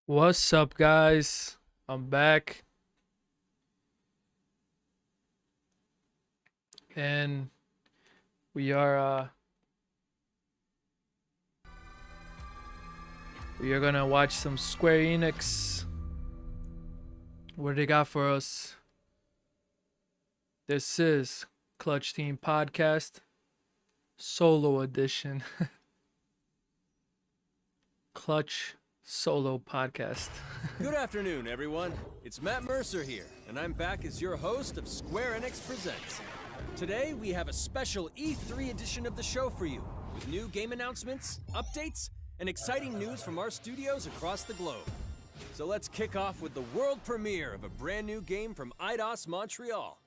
What's up, guys? I'm back, and we are uh we are gonna watch some Square Enix. What they got for us? This is Clutch Team Podcast Solo Edition. Clutch Solo Podcast. Good afternoon, everyone. It's Matt Mercer here, and I'm back as your host of Square Enix Presents. Today, we have a special E3 edition of the show for you, with new game announcements, updates, and exciting news from our studios across the globe. So let's kick off with the world premiere of a brand new game from Eidos Montreal.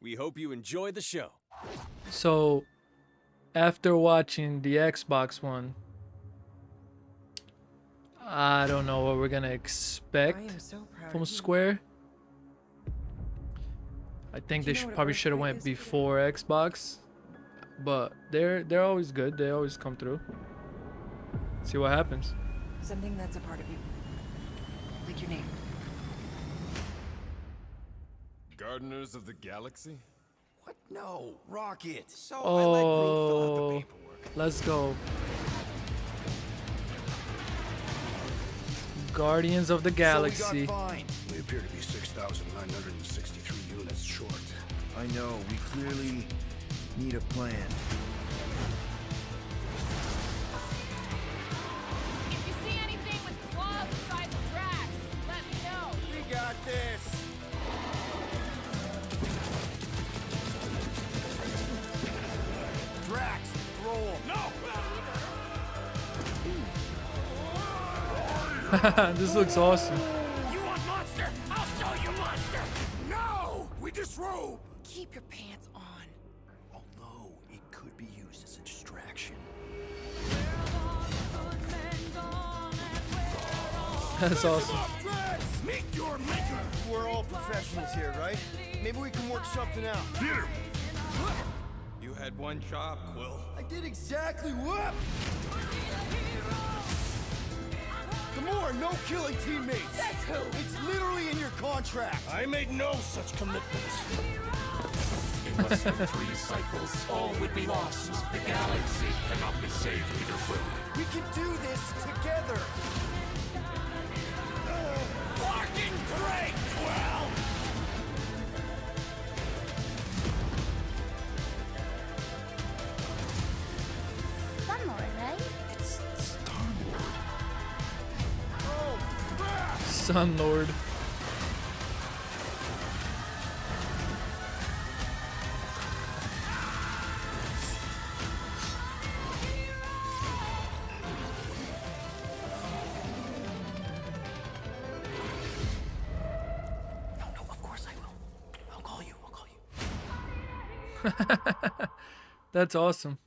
We hope you enjoy the show. So, after watching the Xbox one, I don't know what we're gonna expect from Square. I think they probably should have went before Xbox, but they're always good. They always come through. See what happens. Something that's a part of you. Like your name. Gardeners of the Galaxy? What? No, Rocket. So I Oh, let Groot fill out the paperwork. let's go. Guardians of the Galaxy. So we got fined. We appear to be 6,963 units short. I know. We clearly need a plan. If you see anything with claws the size of Drax, let me know. We got this. Drax, throw him. No. This looks awesome. You want monster? I'll show you monster. No, we disrobe. Keep your pants on. Although it could be used as a distraction. That's awesome. Drax, meet your maker. We're all professionals here, right? Maybe we can work something out. Here! You had one job, Quill. I did exactly what? Gamora, no killing teammates. That's who. It's literally in your contract. I made no such commitments. In less than 3 cycles, all would be lost. The galaxy cannot be saved, Peter Quill. We can do this together. Fucking great, Quill! Sunlord, right? Oh, crap! Sun Lord. No, of course I will. I'll call you. That's awesome.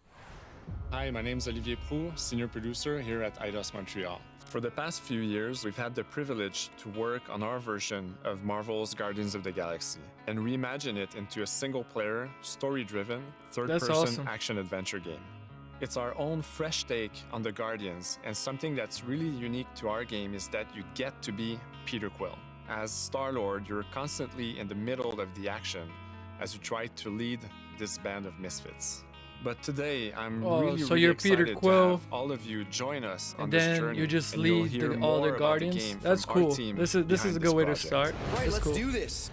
Hi, my name is Olivier Proux, senior producer here at Eidos Montreal. For the past few years, we've had the privilege to work on our version of Marvel's Guardians of the Galaxy and reimagine it into a single-player, story-driven, third-person awesome. action-adventure game. It's our own fresh take on the Guardians, and something that's really unique to our game is that you get to be Peter Quill. As Star-Lord, you're constantly in the middle of the action as you try to lead this band of misfits. But today, I'm really you're excited Peter Quill, to have all of you join us on and this then journey. you just and you'll lead hear all more the about Guardians. game That's from our cool. team This is a behind good way to project. start. Right, That's let's cool. do this.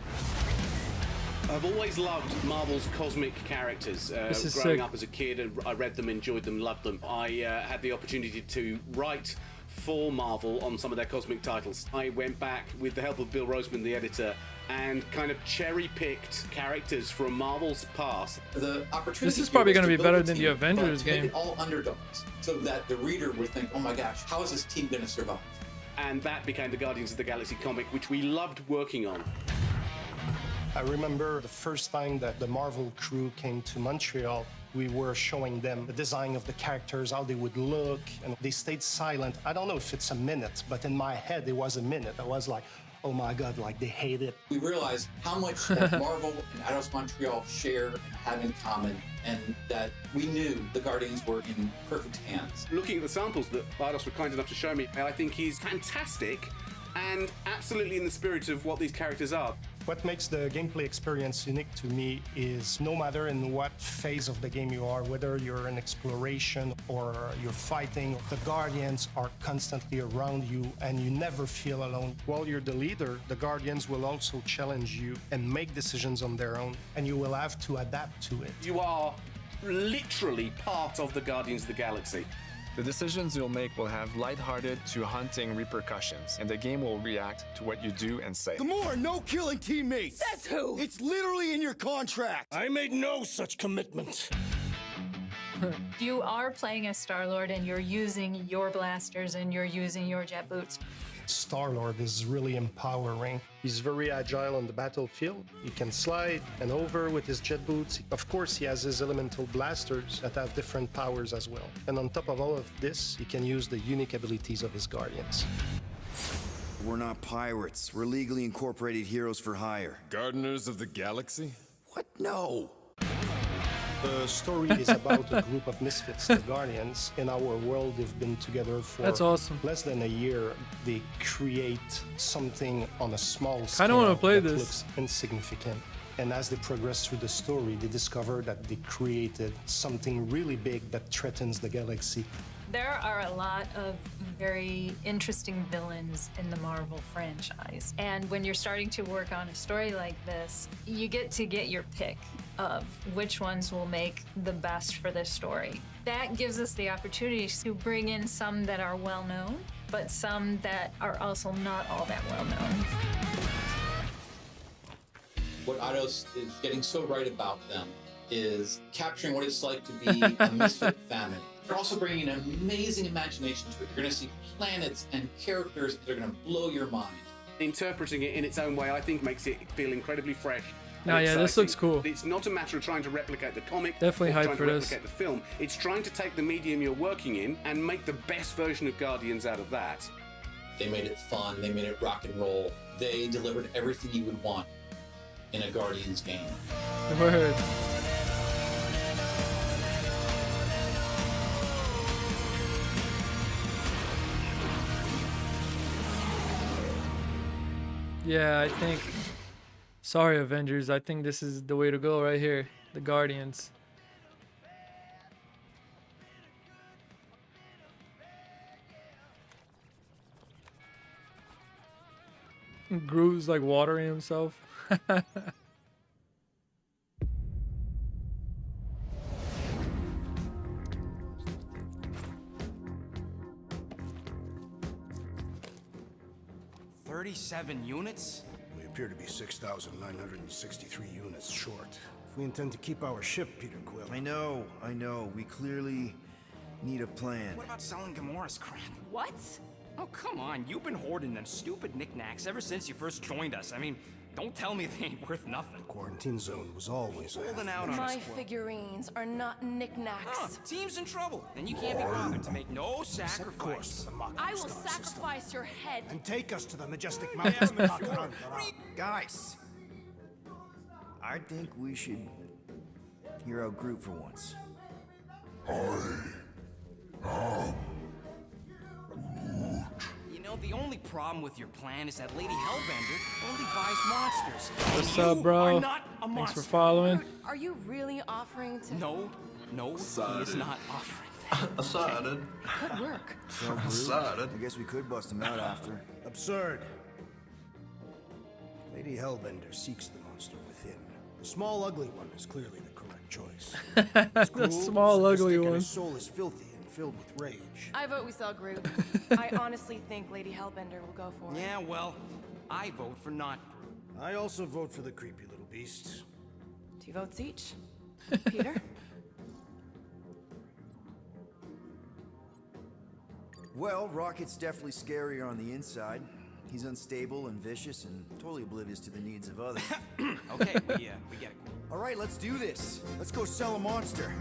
I've always loved Marvel's cosmic characters. This is Growing sick. up as a kid, and I read them, enjoyed them, loved them. I had the opportunity to write for Marvel on some of their cosmic titles. I went back with the help of Bill Roseman, the editor, and kind of cherry-picked characters from Marvel's past. The opportunity This is here probably was gonna to be build better a than the team, Avengers but to make game. it all underdogs, so that the reader would think, "Oh my gosh, how is this team going to survive?" And that became the Guardians of the Galaxy comic, which we loved working on. I remember the first time that the Marvel crew came to Montreal, we were showing them the design of the characters, how they would look, and they stayed silent. I don't know if it's a minute, but in my head, it was a minute. I was like, oh my god, like they hate it. We realized how much that Marvel and Eidos Montreal share and have in common, and that we knew the Guardians were in perfect hands. Looking at the samples that Eidos were kind enough to show me, I think he's fantastic and absolutely in the spirit of what these characters are. What makes the gameplay experience unique to me is no matter in what phase of the game you are, whether you're in exploration or you're fighting, the Guardians are constantly around you and you never feel alone. While you're the leader, the Guardians will also challenge you and make decisions on their own, and you will have to adapt to it. You are literally part of the Guardians of the Galaxy. The decisions you'll make will have lighthearted to haunting repercussions, and the game will react to what you do and say. Gamora, no killing teammates! Says who? It's literally in your contract! I made no such commitment. You are playing as Star-Lord and you're using your blasters and you're using your jet boots. Star-Lord is really empowering. He's very agile on the battlefield. He can slide and over with his jet boots. Of course, he has his elemental blasters that have different powers as well. And on top of all of this, he can use the unique abilities of his Guardians. We're not pirates. We're legally incorporated heroes for hire. Gardeners of the Galaxy? What? No. The story is about a group of misfits, the Guardians. In our world, they've been together for That's awesome. less than a year. They create something on a small scale Kinda wanna play that this. looks insignificant. And as they progress through the story, they discover that they created something really big that threatens the galaxy. There are a lot of very interesting villains in the Marvel franchise. And when you're starting to work on a story like this, you get to get your pick of which ones will make the best for this story. That gives us the opportunity to bring in some that are well known, but some that are also not all that well known. What Eidos is getting so right about them is capturing what it's like to be a misfit family. They're also bringing an amazing imagination to it. You're going to see planets and characters that are going to blow your mind. Interpreting it in its own way, I think, makes it feel incredibly fresh. No, yeah, this looks cool. It's not a matter of trying to replicate the comic, Definitely or hyped trying for to this. replicate the film. It's trying to take the medium you're working in and make the best version of Guardians out of that. They made it fun. They made it rock and roll. They delivered everything you would want in a Guardians game. Word. Yeah, I think... Sorry, Avengers. I think this is the way to go right here. The Guardians. Groot's like watering himself. $37 units? We appear to be 6,963 units short. If we intend to keep our ship, Peter Quill. I know. We clearly need a plan. What about selling Gamora's crap? What? Oh, come on. You've been hoarding them stupid knickknacks ever since you first joined us. I mean, don't tell me they ain't worth nothing. Quarantine zone was always holding out on My us, Quill. figurines are not knickknacks. Team's in trouble. Then you can't be bothered to make no sacrifice. I will sacrifice your head. And take us to the majestic mountains. Guys, I think we should hear out Groot for once. You know, the only problem with your plan is that Lady Hellbender only buys monsters. What's And up, you bro? are not a Thanks monster. for following. Are you really offering to... No, he is not offering. Aside. Could work. I guess we could bust him out after. Absurd. Lady Hellbender seeks the monster within. The small, ugly one is clearly the correct choice. The small, ugly one. His soul is filthy and filled with rage. I vote we sell Groot. I honestly think Lady Hellbender will go for it. Yeah, well, I vote for not Groot. I also vote for the creepy little beast. 2 votes each. Peter? Well, Rocket's definitely scarier on the inside. He's unstable and vicious and totally oblivious to the needs of others. Okay, we get it. All right, let's do this. Let's go sell a monster.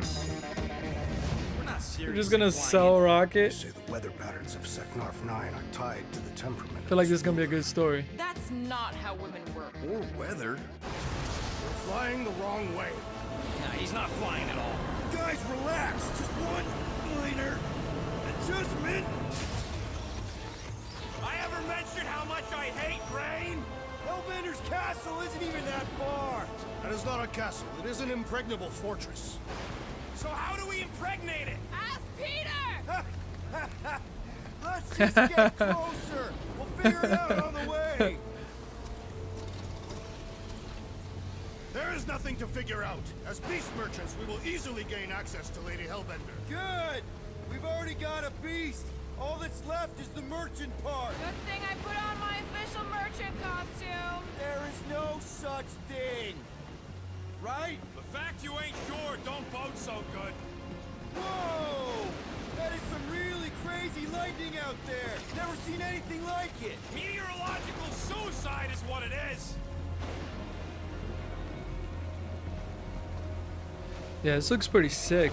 We're not You're just gonna sell Rocket. Say the weather patterns of Seknarf 9 are tied to the temperament. I feel like this is gonna be a good story. That's not how women work. Or weather. We're flying the wrong way. Nah, he's not flying at all. Guys, relax. Just one minor adjustment. I ever mentioned how much I hate rain? Hellbender's castle isn't even that far. That is not a castle. It is an impregnable fortress. So how do we impregnate it? Ask Peter! Let's just get closer. We'll figure it out on the way. There is nothing to figure out. As beast merchants, we will easily gain access to Lady Hellbender. Good. We've already got a beast. All that's left is the merchant part. Good thing I put on my official merchant costume. There is no such thing. Right? The fact you ain't sure don't bode so good. Whoa! That is some really crazy lightning out there. Never seen anything like it. Meteorological suicide is what it is. Yeah, this looks pretty sick.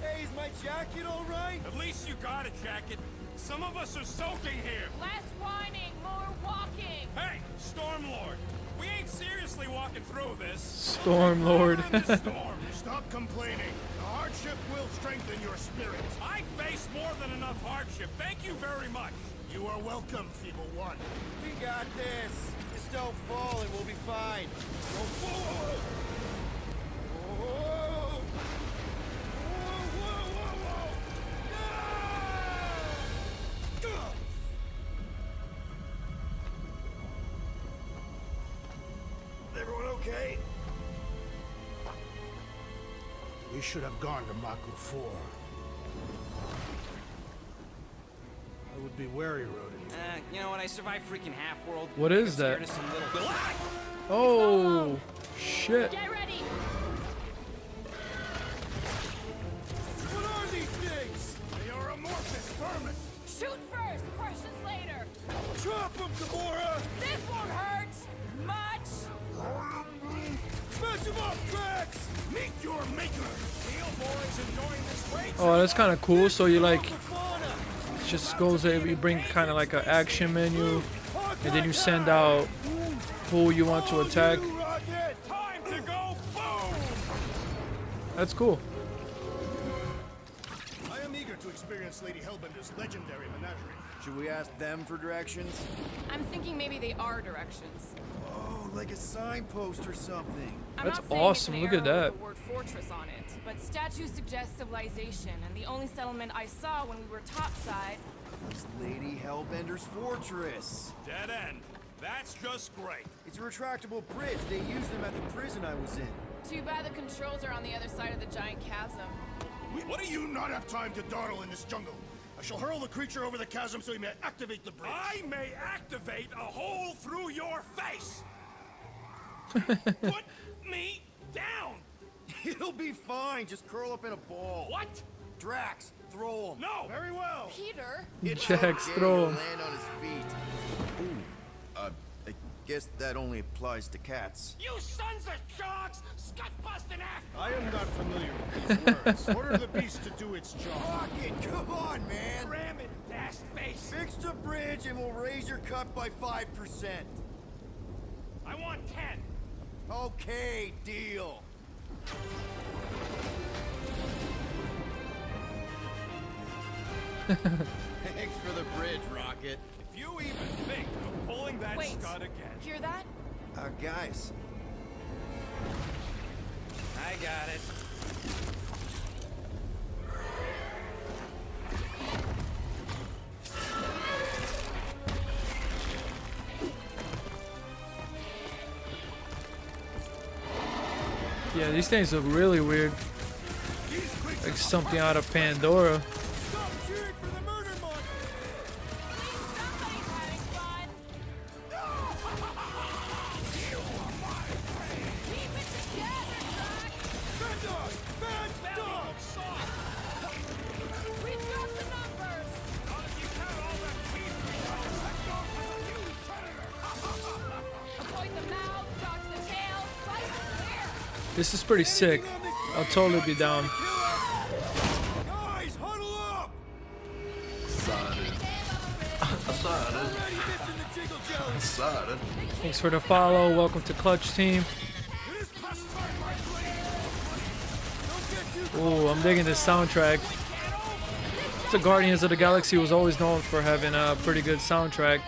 Hey, is my jacket all right? At least you got a jacket. Some of us are soaking here. Less whining, more walking. Hey, Stormlord. We ain't seriously walking through this. Stormlord. Storm. Stop complaining. The hardship will strengthen your spirit. I face more than enough hardship. Thank you very much. You are welcome, Feeble One. We got this. Just don't fall and we'll be fine. Whoa, whoa, whoa. Whoa. Whoa, whoa, whoa, whoa. No! Everyone okay? We should have gone to Maku 4. I would be wary, Rodent. You know what? I survived freaking Half-World. What is that? Oh, shit. Get ready. What are these things? They are amorphous vermin. Shoot first, questions later. Drop them, Gamora! This won't hurt much. Smash them up, Drax! Meet your maker! Steel boys enjoying this weight. Oh, that's kind of cool. So you like, it just goes there. You bring kind of like an action menu, and then you send out who you want to attack. Time to go boom! That's cool. I am eager to experience Lady Hellbender's legendary menagerie. Should we ask them for directions? I'm thinking maybe they are directions. Oh, like a signpost or something. I'm That's not saying awesome. It's an Look at arrow that. with the word fortress on it, but statues suggest civilization, and the only settlement I saw when we were topside. It's Lady Hellbender's fortress. Dead end. That's just great. It's a retractable bridge. They used them at the prison I was in. Too bad the controls are on the other side of the giant chasm. What do you not have time to dawdle in this jungle? I shall hurl the creature over the chasm so he may activate the bridge. I may activate a hole through your face! Put me down! It'll be fine. Just curl up in a ball. What? Drax, throw him. No! Very well. Peter? Jax, throw him. Land on his feet. Ooh. I guess that only applies to cats. You sons of sharks! Scut-busting ass! I am not familiar with these words. Order the beast to do its job. Rocket, come on, man! Ram it, dash face! Fix the bridge and we'll raise your cut by 5%. I want 10. Okay, deal. Thanks for the bridge, Rocket. If you even think of pulling that Wait. scud again. Hear that? Guys. I got it. Yeah, these things look really weird. Like something out of Pandora. Stop cheering for the murder monster! Somebody's having fun. Keep it together, Doc. Bad dog! Bad dog! We've got the numbers. Not if you count all that beef we know. That dog is a huge predator. Avoid the mouth, dodge the tail, slice the This is pretty sick. I'll totally be down. Guys, huddle up! Thanks for the follow. Welcome to Clutch Team. Ooh, I'm digging this soundtrack. The Guardians of the Galaxy was always known for having a pretty good soundtrack.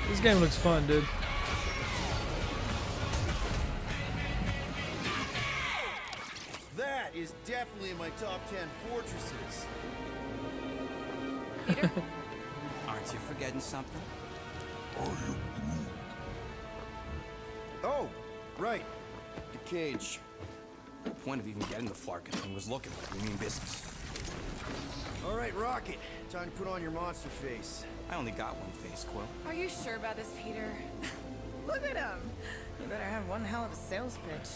This game looks fun, dude. That is definitely in my top 10 fortresses. Peter? Aren't you forgetting something? Oh, right. The cage. The point of even getting the Flarkin thing was looking like we mean business. All right, Rocket. Time to put on your monster face. I only got one face, Quill. Are you sure about this, Peter? Look at him. You better have one hell of a sales pitch.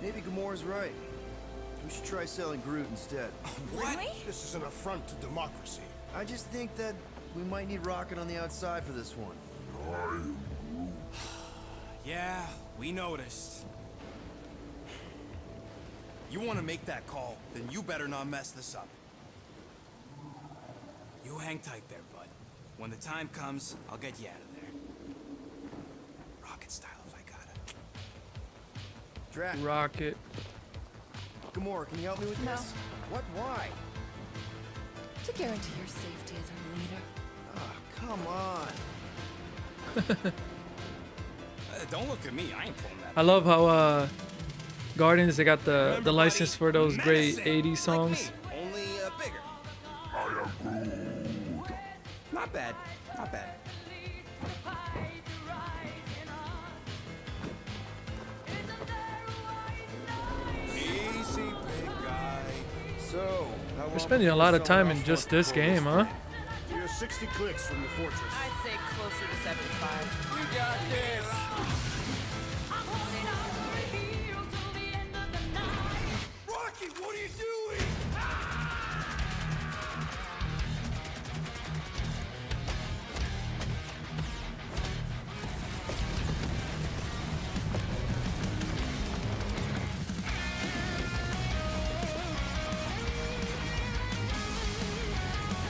Maybe Gamora's right. We should try selling Groot instead. What? This is an affront to democracy. I just think that we might need Rocket on the outside for this one. Yeah, we noticed. You want to make that call, then you better not mess this up. You hang tight there, bud. When the time comes, I'll get you out of there. Rocket style if I got it. Rocket. Gamora, can you help me with this? What? Why? To guarantee your safety as our leader. Ah, come on. Don't look at me. I ain't pulling that. I love how Guardians, they got the license for those great 80s songs. Only bigger. Not bad. Not bad. Easy, big guy. So, We're spending a lot of time in just this game, huh? You're 60 clicks from the fortress. I'd say closer to 75. We got this. Rocky, what are you doing?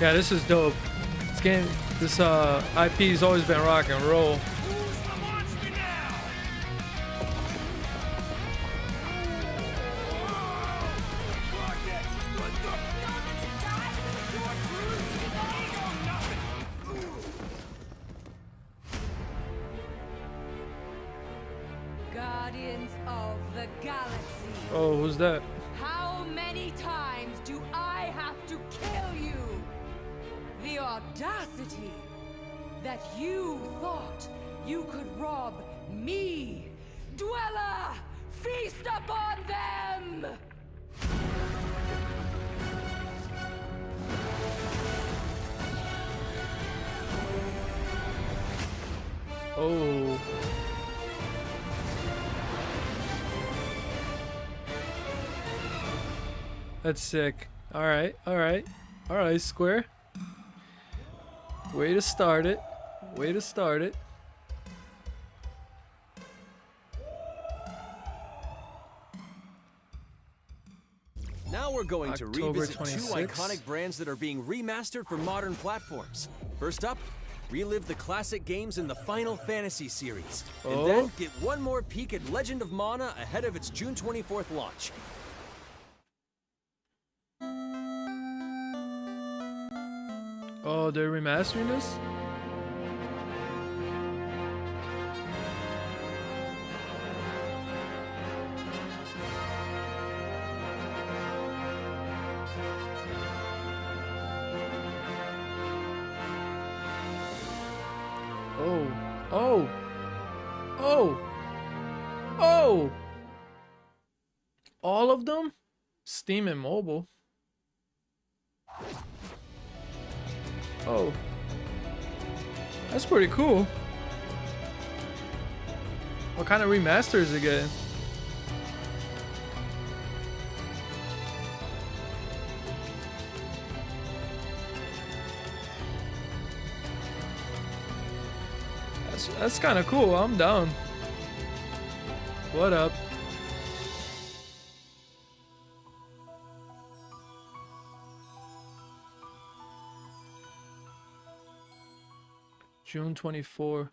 Yeah, this is dope. This game, this IP has always been rock and roll. Guardians of the Galaxy. Oh, who's that? How many times do I have to kill you? The audacity that you thought you could rob me, Dweller! Feast upon them! Oh. That's sick. Alright, alright. Alright, Square. Way to start it. Way to start it. Now we're going to October revisit 26th. two iconic brands that are being remastered for modern platforms. First up, relive the classic games in the Final Fantasy series. And Oh. then get one more peek at Legend of Mana ahead of its June 24th launch. Oh, they're remastering this? Oh. Oh. Oh. Oh. All of them? Steam and mobile. Oh. That's pretty cool. What kind of remaster is it getting? That's kind of cool. I'm down. What up? June 24.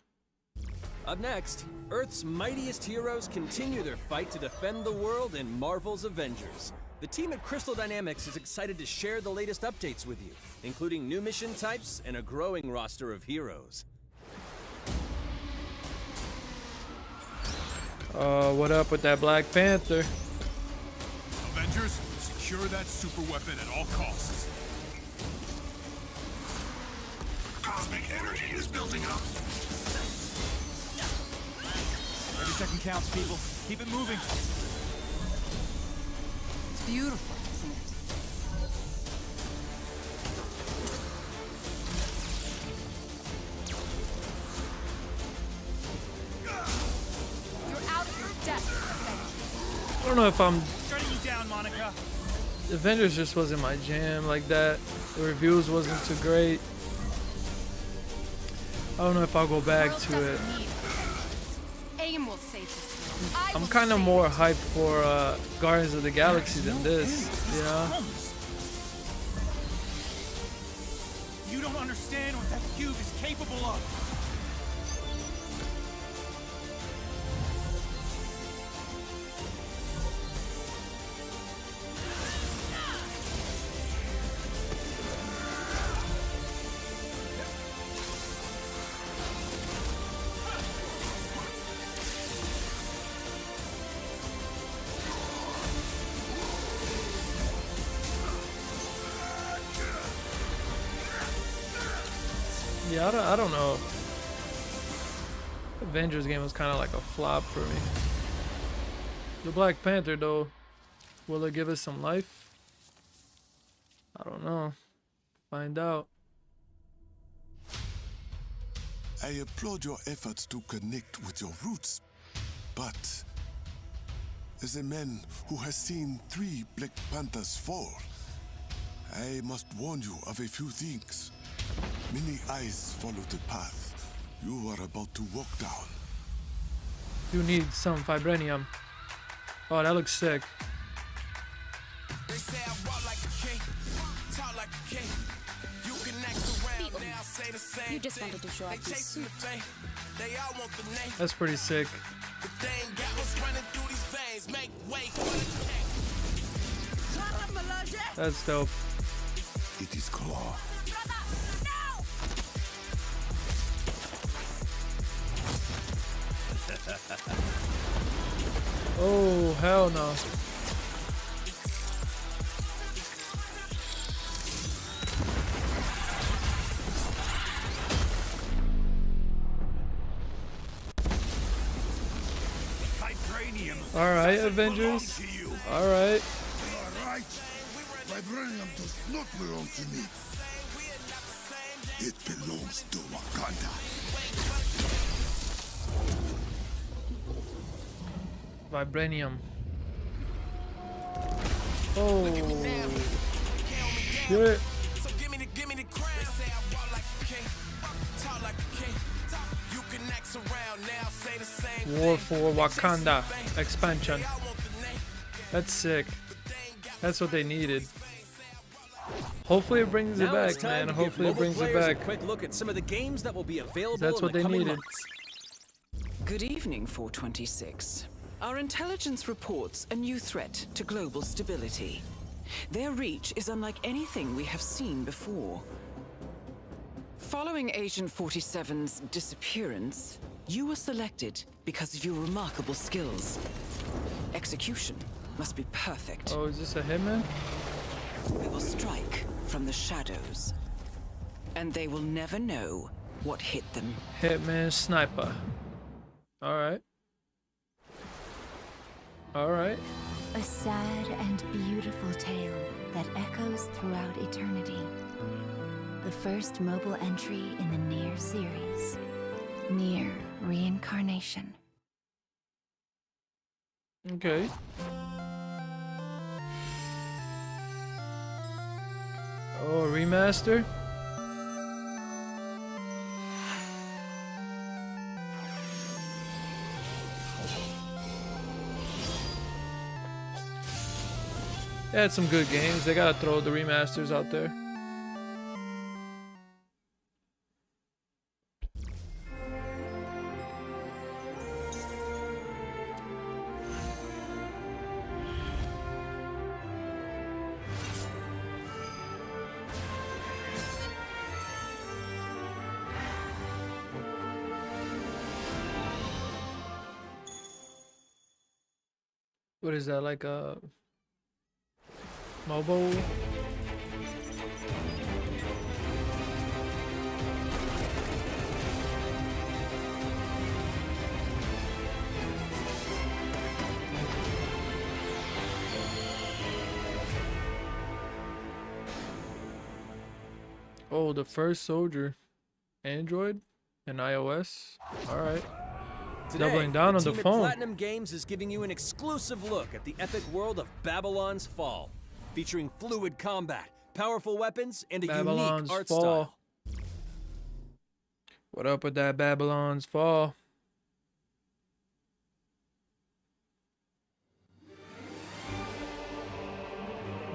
Up next, Earth's mightiest heroes continue their fight to defend the world in Marvel's Avengers. The team at Crystal Dynamics is excited to share the latest updates with you, including new mission types and a growing roster of heroes. What up with that Black Panther? Avengers, secure that super weapon at all costs. Cosmic energy is building up. Every second counts, people. Keep it moving. It's beautiful, isn't it? You're out of your depth, Avengers. I don't know if I'm. Shutting you down, Monica. Avengers just wasn't my jam like that. The reviews wasn't too great. I don't know if I'll go back to it. AIM will save this world. I'm kind of more hyped for Guardians of the Galaxy than this, you know? You don't understand what that cube is capable of. Yeah, I don't know. Avengers game was kind of like a flop for me. The Black Panther though, will it give us some life? I don't know. Find out. I applaud your efforts to connect with your roots, but as a man who has seen 3 Black Panthers fall, I must warn you of a few things. Many eyes follow the path you are about to walk down. You need some vibranium. Oh, that looks sick. They say I walk like a king, talk like a king. You can act around now, say the same. You just wanted to show off your suit. They all want the name. That's pretty sick. But they ain't got what's running through these veins. Make way for the king. That's dope. It is Claw. Oh, hell no. Alright, Avengers. Alright. Alright. Vibranium does not belong to me. It belongs to Wakanda. Vibranium. Oh, shit. So give me the crown. They say I walk like a king, talk like a king. You can act around now, say the same. War for Wakanda expansion. That's sick. That's what they needed. Hopefully it brings it Now it's back, time man. to Hopefully give it brings mobile it players back. a quick look at some of the games that will be available That's in what the they coming needed. months. Good evening, 426. Our intelligence reports a new threat to global stability. Their reach is unlike anything we have seen before. Following Agent 47's disappearance, you were selected because of your remarkable skills. Execution must be perfect. Oh, is this a Hitman? We will strike from the shadows, and they will never know what hit them. Hitman Sniper. Alright. Alright. A sad and beautiful tale that echoes throughout eternity. The first mobile entry in the Nier series. Nier Reincarnation. Okay. Oh, remaster? They had some good games. They gotta throw the remasters out there. What is that, like a mobile? Oh, the first soldier. Android and iOS. Alright. Today, Doubling down on the team at phone. Platinum Games is giving you an exclusive look at the epic world of Babylon's Fall, featuring fluid combat, powerful weapons, and a Babylon's unique art Fall. style. What up with that Babylon's Fall?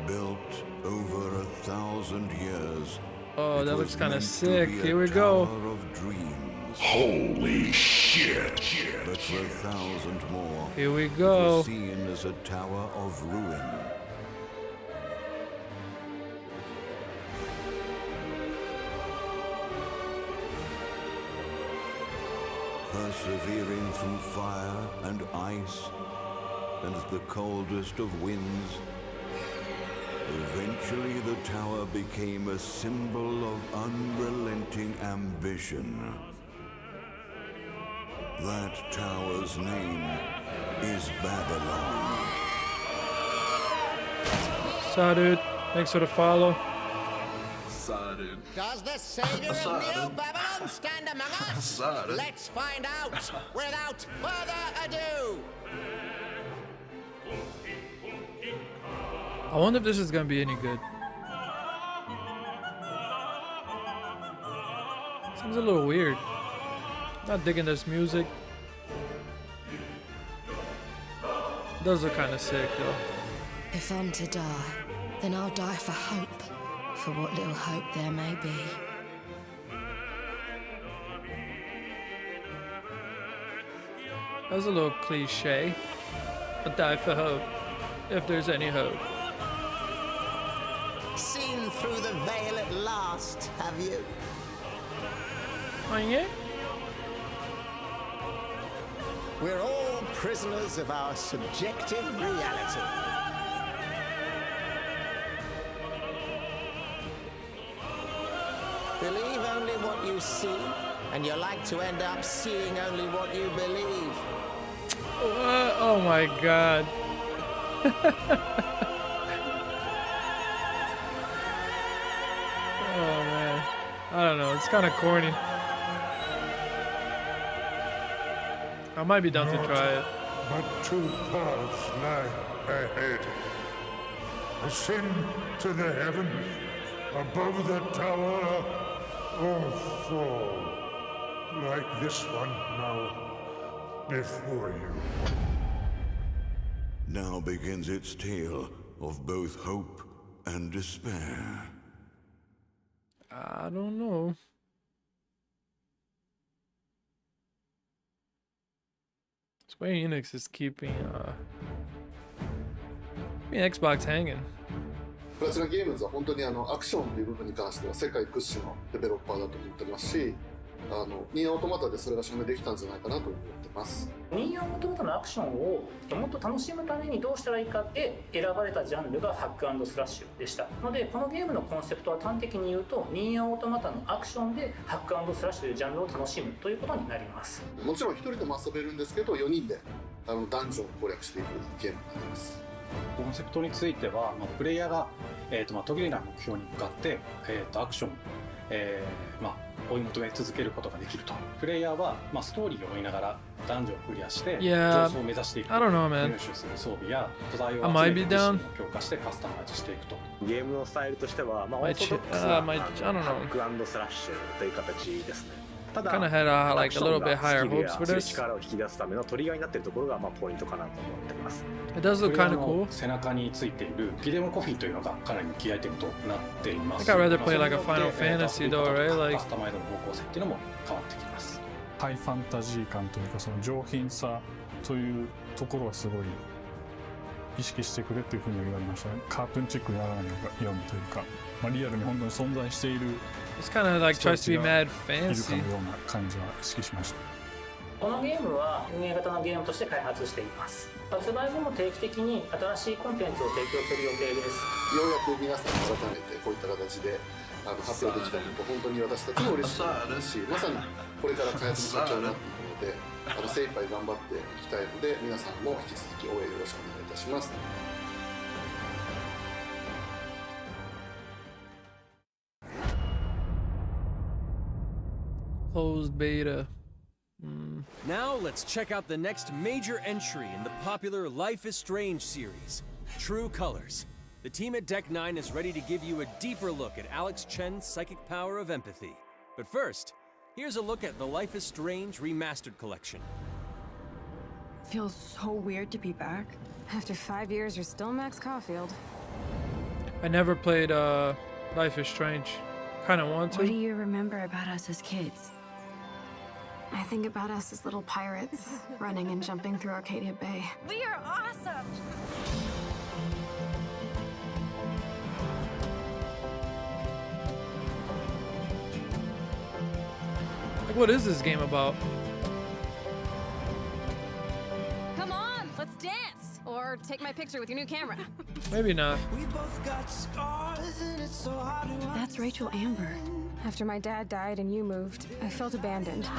Built over 1,000 years. Oh, it that was looks kind meant of to sick. be a Here we go. tower of dreams. Holy shit. But for 1,000 more, Here we it go. was seen as a tower of ruin. Persevering through fire and ice and the coldest of winds, eventually the tower became a symbol of unrelenting ambition. That tower's name is Babylon. Saw, dude. Thanks for the follow. Does the savior of New Babylon stand among us? Let's find out without further ado. I wonder if this is gonna be any good. Seems a little weird. Not digging this music. Those are kind of sick though. If I'm to die, then I'll die for hope. For what little hope there may be. That was a little cliche. I'll die for hope, if there's any hope. Seen through the veil at last, have you? Oh yeah? We're all prisoners of our subjective reality. Believe only what you see, and you're like to end up seeing only what you believe. What? Oh my god. Oh man. I don't know, it's kind of corny. I might be down to try it. But two paths lie ahead. Ascend to the heavens above the tower, or fall like this one now before you. Now begins its tale of both hope and despair. I don't know. Square Enix is keeping Xbox hanging. プラチナゲームズは本当にアクションという部分に関しては世界屈指のデベロッパーだと思ってますし、ニーアオートマタでそれが証明できたんじゃないかなと思ってます。ニーアオートマタのアクションをもっと楽しむためにどうしたらいいかで選ばれたジャンルがハック&スラッシュでしたので、このゲームのコンセプトは端的に言うとニーアオートマタのアクションでハック&スラッシュというジャンルを楽しむということになります。もちろん一人でも遊べるんですけど、4人でダンジョンを攻略していくゲームになります。コンセプトについては、プレイヤーが、途切れない目標に向かって、アクション追い求め続けることができると。プレイヤーは、ストーリーを追いながらダンジョンをクリアして、Yeah, 上層を目指していくと。 I don't know, man. 入手する装備や素材を I 集 might め be て自 down. 身を強化してカスタマイズしていくと。ゲームのスタイルとしては、オーソドックスなハック&スラッシュという形ですね。ただ、 Kind of had like a little bit higher hopes for 強い this. 力を引き出すためのトリガーになっているところがポイントかなと思っています。 It does look kind of cool. 背中についているフィデモコインというのがかなりキーアイテムとなっています。 I think I'd rather play like a Final Fantasy though, right? Like カスタマイズの方向性っていうのも変わってきます。ハイファンタジー感というかその上品さというところはすごい意識してくれっていうふうに言われましたね。カートゥーンチックにならないようにというか、リアルに本当に存在している It's kind of like tries to be mad いるか fancy. のような感じは意識しました。このゲームは運営型のゲームとして開発しています。発売後も定期的に新しいコンテンツを提供する予定です。ようやく皆さんに改めてこういった形で発表できたこと本当に私たちも嬉しいし、まさにこれから開発の社長になっていくので精一杯頑張っていきたいので、皆さんも引き続き応援よろしくお願いいたします。Closed beta. Now let's check out the next major entry in the popular Life is Strange series, True Colors. The team at Deck 9 is ready to give you a deeper look at Alex Chen's psychic power of empathy. But first, here's a look at the Life is Strange Remastered collection. Feels so weird to be back. After 5 years, you're still Max Caulfield. I never played Life is Strange. Kind of want to. What do you remember about us as kids? I think about us as little pirates, running and jumping through Arcadia Bay. We are awesome! Like, what is this game about? Come on, let's dance! Or take my picture with your new camera. Maybe not. That's Rachel Amber. After my dad died and you moved, I felt abandoned.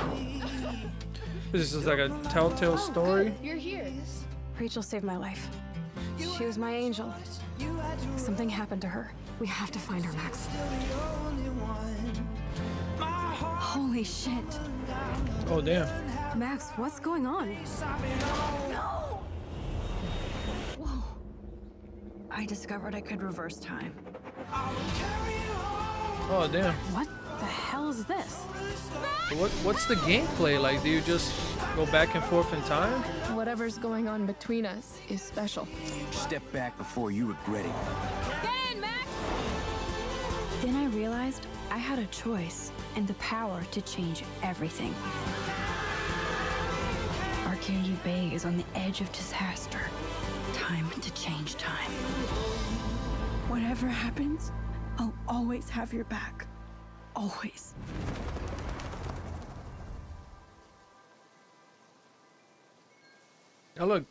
This is like a telltale story. You're here. Rachel saved my life. She was my angel. Something happened to her. We have to find her, Max. Holy shit. Oh, damn. Max, what's going on? No! Whoa. I discovered I could reverse time. Oh, damn. What the hell is this? What's the gameplay like? Do you just go back and forth in time? Whatever's going on between us is special. Step back before you regret it. Ben, Max! Then I realized I had a choice and the power to change everything. Arcadia Bay is on the edge of disaster. Time to change time. Whatever happens, I'll always have your back. Always. Oh, look.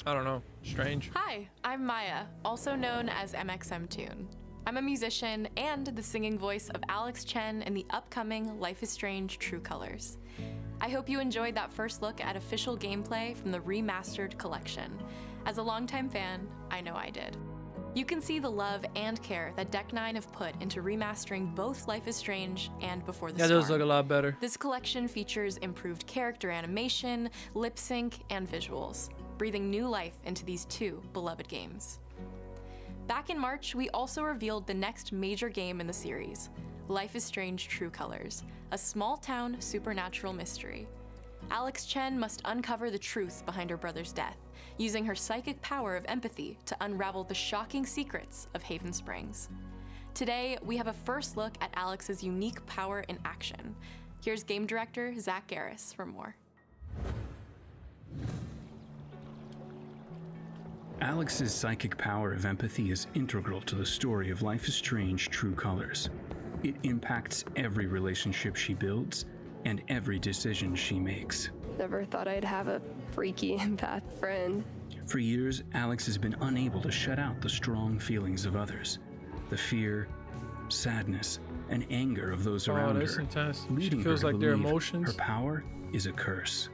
I don't know. Strange. Hi, I'm Maya, also known as MXMTune. I'm a musician and the singing voice of Alex Chen in the upcoming Life is Strange True Colors. I hope you enjoyed that first look at official gameplay from the Remastered collection. As a longtime fan, I know I did. You can see the love and care that Deck 9 have put into remastering both Life is Strange and Before the Storm. Yeah, those look a lot better. This collection features improved character animation, lip sync, and visuals, breathing new life into these two beloved games. Back in March, we also revealed the next major game in the series, Life is Strange True Colors, a small-town supernatural mystery. Alex Chen must uncover the truth behind her brother's death, using her psychic power of empathy to unravel the shocking secrets of Haven Springs. Today, we have a first look at Alex's unique power in action. Here's game director Zach Garris for more. Alex's psychic power of empathy is integral to the story of Life is Strange True Colors. It impacts every relationship she builds and every decision she makes. Never thought I'd have a freaky empath friend. For years, Alex has been unable to shut out the strong feelings of others. The fear, sadness, and anger of those around that's her, intense. leading She feels her to like their believe emotions. her power is a curse.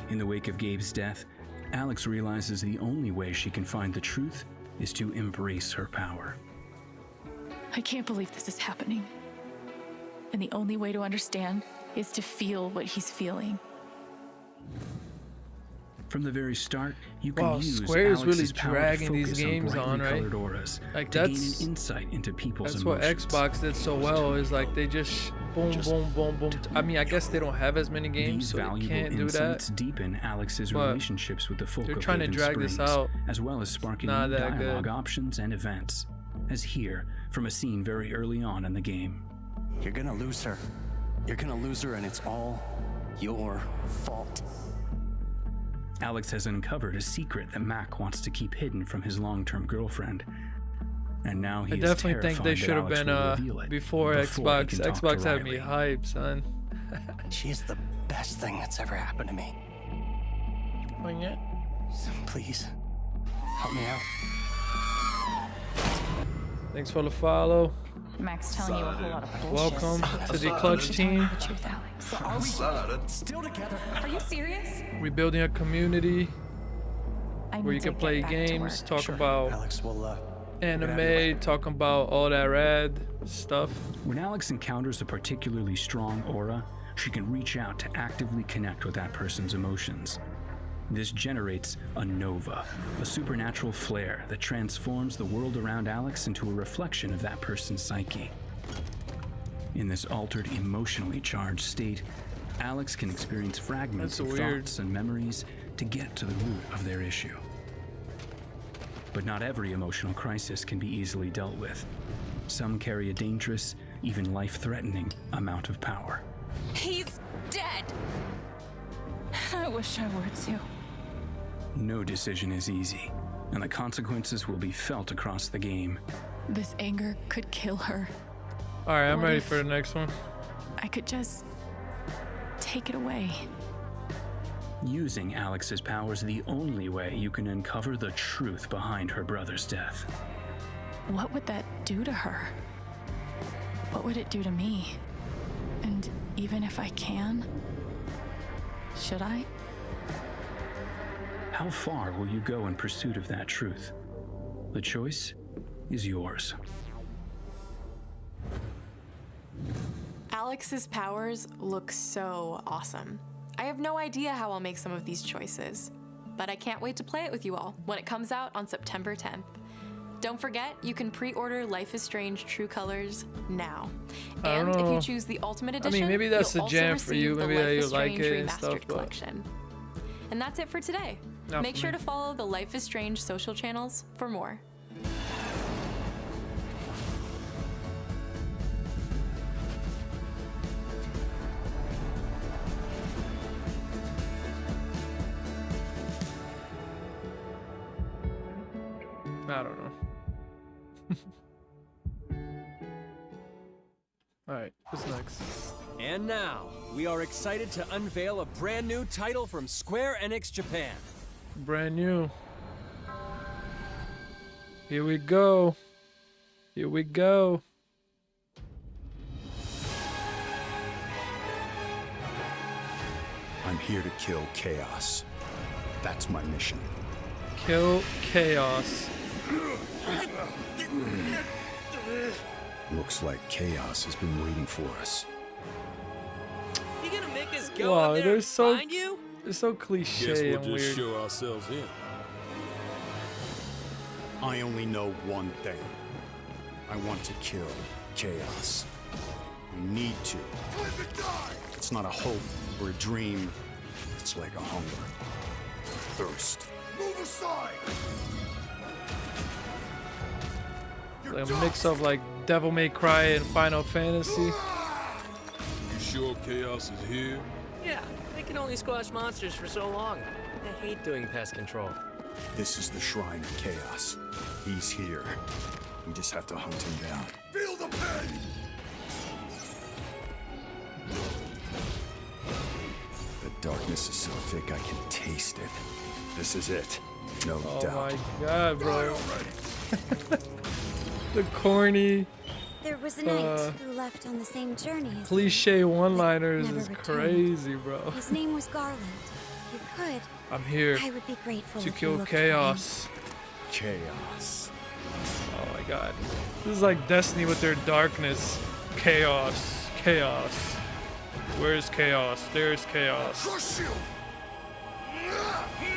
In the wake of Gabe's death, Alex realizes the only way she can find the truth is to embrace her power. I can't believe this is happening. And the only way to understand is to feel what he's feeling. From the very start, you can use Square's Alex's really power dragging to these focus games on on, brightly right? colored auras Like to gain an that's insight into people's that's emotions. what Xbox did so well. Is like they just boom, boom, boom, boom. I mean, I guess they don't have as many games, These so they valuable can't do insights that. deepen Alex's But relationships with the folk they're of trying to Haven drag this Springs, out. as well as sparking Not new that dialogue good. options and events, as here from a scene very early on in the game. You're gonna lose her. You're gonna lose her, and it's all your fault. Alex has uncovered a secret that Mac wants to keep hidden from his long-term girlfriend. And now he I is definitely think they terrified should that have Alex been will reveal it before he Xbox. can talk to Xbox had me Riley. hyped, son. She's the best thing that's ever happened to me. Yeah. So please, help me out. Thanks for the follow. Mac's telling you a whole lot of bullshit. Welcome to the Clutch team. The truth, Alex. So are we still together? Are you serious? We're building a community I where need you to can play get back to games, work. talk about Alex will anime, talking about all that rad stuff. When Alex encounters a particularly strong aura, she can reach out to actively connect with that person's emotions. This generates a nova, a supernatural flare that transforms the world around Alex into a reflection of that person's psyche. In this altered, emotionally charged state, Alex can experience fragments of thoughts and memories to get to the root of their issue. But not every emotional crisis can be easily dealt with. Some carry a dangerous, even life-threatening amount of power. He's dead. I wish I were too. No decision is easy, and the consequences will be felt across the game. This anger could kill her. All right, I'm What ready if for the next one. I could just take it away. Using Alex's power is the only way you can uncover the truth behind her brother's death. What would that do to her? What would it do to me? And even if I can, should I? How far will you go in pursuit of that truth? The choice is yours. Alex's powers look so awesome. I have no idea how I'll make some of these choices, but I can't wait to play it with you all when it comes out on September 10th. Don't forget, you can pre-order Life is Strange True Colors now. And if you choose the Ultimate Edition, I mean, maybe that's you'll the jam also for you. receive Maybe the that Life you is like Strange it and Remastered stuff, but collection. And that's it for today. Not Make for sure me. to follow the Life is Strange social channels for more. I don't know. All right, what's next? And now, we are excited to unveil a brand new title from Square Enix Japan. Brand new. Here we go. Here we go. I'm here to kill chaos. That's my mission. Kill chaos. Looks like chaos has been waiting for us. You gonna make us go Wow, up there they're and so find you? they're so cliche Guess we'll and just weird. show ourselves in. I only know one thing. I want to kill chaos. We need to. It's not a hope or a dream. It's like a hunger. Thirst. Move aside! Like a mix of like Devil May Cry and Final Fantasy. You sure chaos is here? Yeah, they can only squash monsters for so long. I hate doing pest control. This is the Shrine of Chaos. He's here. We just have to hunt him down. Feel the pain! The darkness is so thick I can taste it. This is it. No doubt. Oh my god, bro. The corny, There was a knight who left on the same journey as cliche one-liners never is returned. crazy, bro. His name was Garland. If you could, I'm here I would be grateful to if you kill looked for him. chaos. Chaos. Oh my god. This is like Destiny with their darkness. Chaos. Chaos. Where's chaos? There's chaos. Crush you!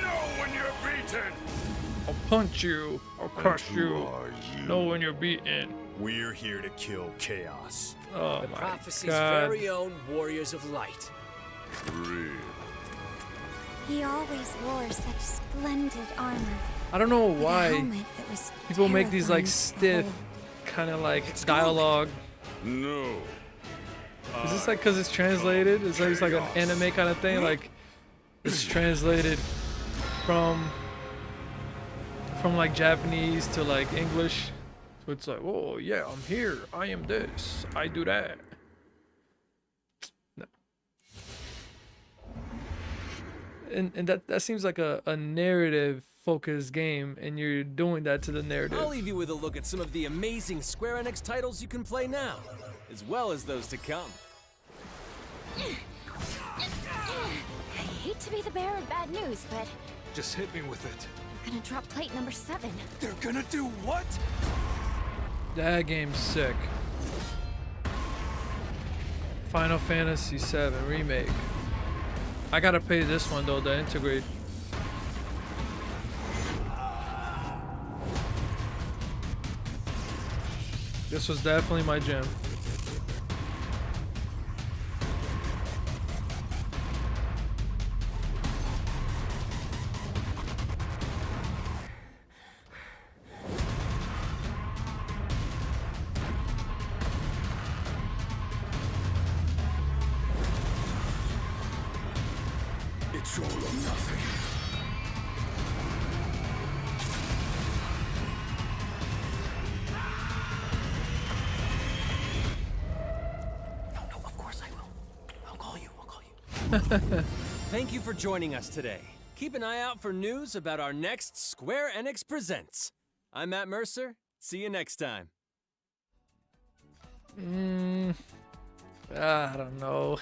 Know when you're beaten! I'll punch you. I'll crush you. Know when you're beaten. We're here to kill chaos. Oh The my prophecy's god. very own warriors of light. Real. He always wore such splendid armor. I don't know with a why helmet that was people make these like terrifying to stiff kind of like dialogue. No. Is this like because it's translated? Is it's like an anime kind of thing? Like it's translated from like Japanese to like English. So it's like, oh yeah, I'm here. I am this. I do that. No. And that seems like a narrative focused game, and you're doing that to the narrative. I'll leave you with a look at some of the amazing Square Enix titles you can play now, as well as those to come. I hate to be the bearer of bad news, but Just hit me with it. I'm gonna drop plate number 7. They're gonna do what? That game's sick. Final Fantasy VII Remake. I gotta pay this one though, the integrate. This was definitely my jam. It's all or nothing. No, of course I will. I'll call you. Thank you for joining us today. Keep an eye out for news about our next Square Enix Presents. I'm Matt Mercer. See you next time. I don't know.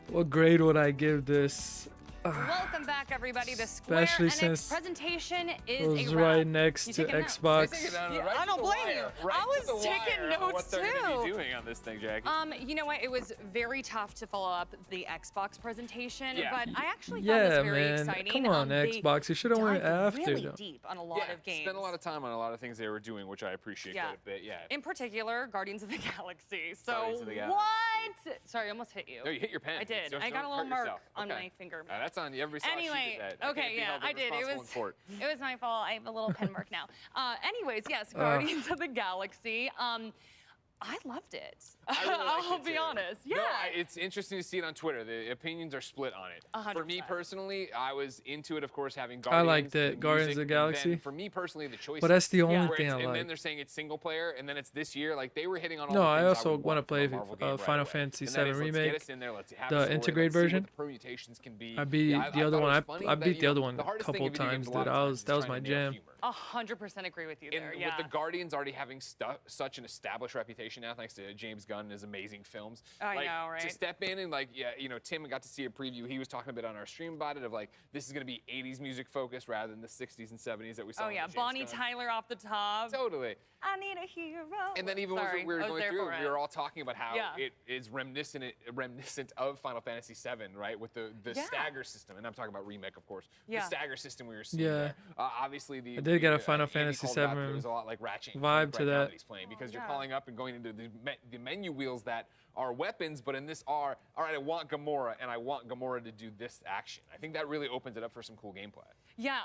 What grade would I give this? Welcome back, everybody. The Square Especially Enix since presentation is it was a wrap. right next You to taking notes? Xbox. I don't blame you. I was taking notes what they're gonna too. be doing on this thing, Jackie. You know what? It was very tough to follow up the Xbox presentation, Yeah. but I actually found Yeah, this very man. exciting. Come on, They Xbox. You should have went dived after. really though. deep on a lot of games. Spent a lot of time on a lot of things they were doing, which I appreciate quite a bit. Yeah. In particular, Guardians of the Galaxy. So Guardians of the Galaxy. What? Sorry, I almost hit you. No, you hit your pen. I did. Don't I got a little hurt mark yourself. on Okay. my finger. That's on you. Every saw she Anyway, did that. okay, Be yeah, held I did. It responsible was in court. it was my fault. I have a little pen mark now. Anyways, yes, Guardians of the Galaxy. I loved it. I really liked I'll it be too. honest. Yeah. No, it's interesting to see it on Twitter. The opinions are split on it. 100%. For me personally, I was into it, of course, having I Guardians. liked it, Guardians of the music, and then Galaxy. for me personally, the choice. But that's the only where thing it's- I And like. then they're saying it's single player, and then it's this year. Like they were hitting on all No, the I things also would want to want play from a Marvel game right Final away. Fantasy And that VII is, let's Remake. get us in there, let's have The a story, integrate let's see what version. the permutations can be. I beat Yeah, the other thought one. it was I funny beat that, the other know, one the a hardest thing couple in video games times, a lot dude. of times is That was trying my to nail jam. humor. 100% agree with you there. And Yeah. with the Guardians already having such an established reputation now, thanks to James Gunn and his amazing films. I like, know, right? To step in and like, yeah, you know, Tim got to see a preview. He was talking a bit on our stream about it of like, this is gonna be 80s music focused rather than the 60s and 70s that we saw. Oh in yeah, the James Bonnie Gunn. Tyler off the top. Totally. I need a hero. And then even Sorry, as we were I was going there through, for we it. were all talking about how Yeah. it is reminiscent of Final Fantasy VII, right? With the Yeah. stagger system, and I'm talking about remake, of course. Yeah. The stagger system we were seeing. Yeah. There. Obviously, I did get a Final Andy Fantasy called it out, but it VII was a lot like Ratchet and vibe Clank to right now that. that he's playing because you're calling up and going into the menu wheels that are weapons, but in this are all right. I want Gamora, and I want Gamora to do this action. I think that really opens it up for some cool gameplay. Yeah,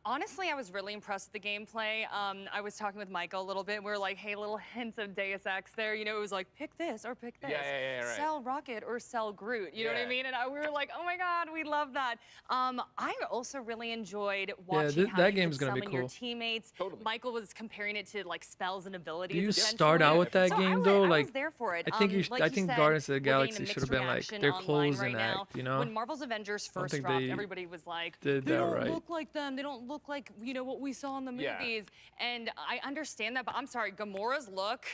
honestly, I was really impressed with the gameplay. I was talking with Michael a little bit. We were like, hey, little hints of Deus Ex there. You know, it was like, pick this or pick this. Yeah, right. Sell Rocket or sell Groot. You know what I Yeah. mean? And we were like, oh my God, we love that. I also really enjoyed watching how that you game's could gonna be summon your cool. tememates. Totally. Michael was comparing it to like spells and abilities. Do you start out with that game though? I Like, was there for it. I think Like I you think said, Guardians of the we're getting a Galaxy mixed should have been like reaction their online closing right now. act, you know? When Marvel's Avengers first think dropped, they everybody was like, did they that don't right. look like them. They don't look like, you know, what we saw in the Yeah. movies. And I understand that, but I'm sorry, Gamora's look,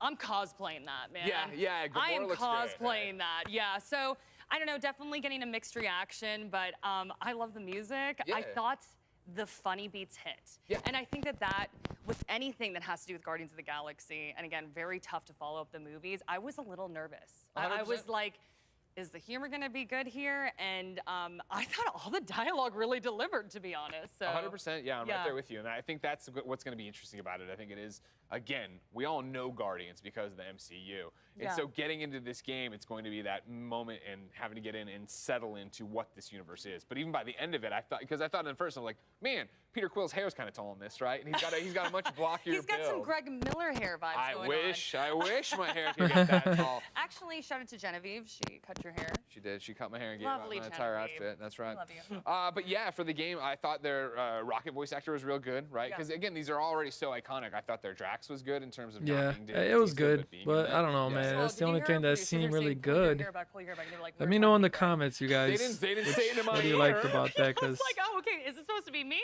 I'm cosplaying that, man. Yeah, Gamora I am looks great, cosplaying that. Yeah, so I don't know, definitely getting a mixed reaction, but I love the music. I Yeah. thought the funny beats hit. Yeah. And I think that with anything that has to do with Guardians of the Galaxy, and again, very tough to follow up the movies, I was a little nervous. I was like, is the humor gonna be good here? And I thought all the dialogue really delivered, to be honest. So 100%, yeah, I'm right there with you. And I think that's what's gonna be interesting about it. I think it is, again, we all know Guardians because of the MCU. And so getting into this game, it's going to be that moment and having to get in and settle into what this universe is. But even by the end of it, I thought at first, I'm like, man, Peter Quill's hair is kind of tall in this, right? And he's got a much blockier He's got some Greg Miller hair vibes I wish my hair could get that tall. Actually, shout out to Genevieve. She cut your hair. She did. She cut my hair and gave Lovely my entire Genevieve. outfit. That's right. Love you. But yeah, for the game, I thought their Rocket voice actor was real good, right? Because again, these are already so iconic. I thought their Drax was good in terms of not being it was good, but I don't know, man. That's the only thing that seemed really good. Let me know in the comments, you guys. They didn't say it in my what you ear. liked about that? I Because was like, oh, okay, is it supposed to be me?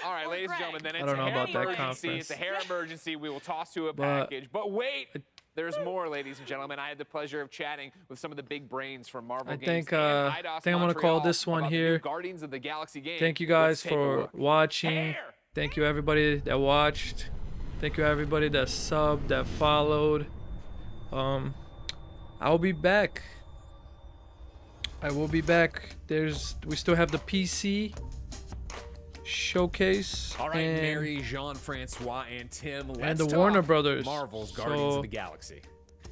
all right, ladies and gentlemen, then it's I don't know a hair about that emergency. conference. It's a hair emergency. We will toss to a package. But wait, there's more, ladies and gentlemen. I had the pleasure of chatting with some of the big brains from Marvel Games. I think I'm gonna call this one here. Guardians of the Galaxy game. Thank you guys for watching. Thank you everybody that watched. Thank you everybody that subbed, that followed. I'll be back. I will be back. We still have the PC showcase. All right, Mary, Jean-Francois, and Tim. Let's and the talk Warner Brothers. Marvel's Guardians of the Galaxy.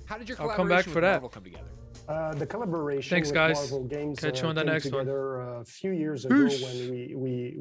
How did your I'll come back collaboration for with that. Marvel come together? The collaboration Thanks, with guys. Marvel Games Catch you on the came next one. together a few years ago when we